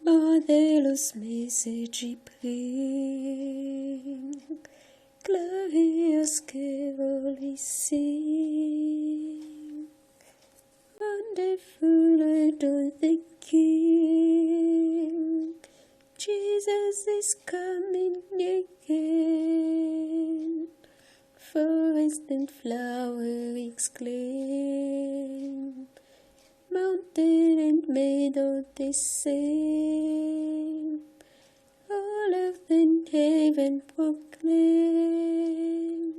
Marvelous message he bring, glorious carol he sing, wonderful adore the King. Jesus is coming again, forest and flower exclaim, mountain and meadow the same, all of the heaven proclaim,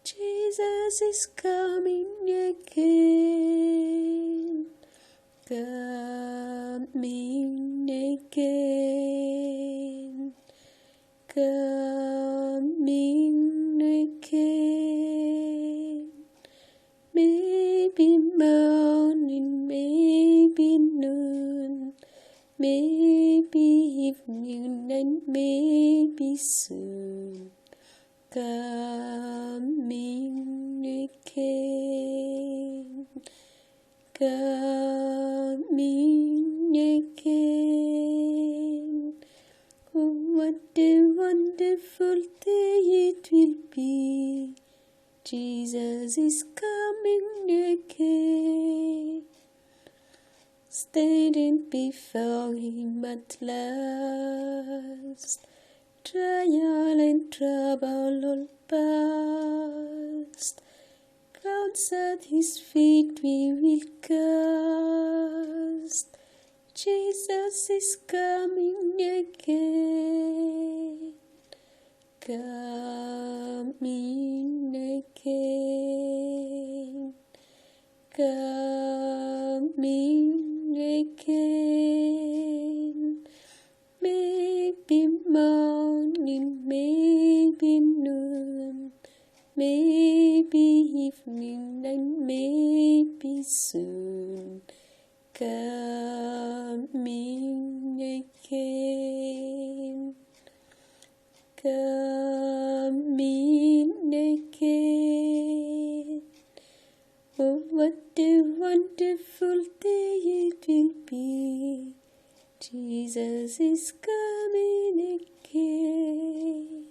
Jesus is coming again, coming again, coming again. Maybe morning, maybe noon, maybe evening, and maybe soon. Coming again, coming again. Oh, what a wonderful day it will be. Jesus is coming again, standing before him at last, trial and trouble all past, crowns at his feet we will cast. Jesus is coming again, coming again, coming again. Maybe morning, maybe noon, maybe evening, and maybe soon. Coming again, coming again. Oh, what a wonderful day it will be. Jesus is coming again.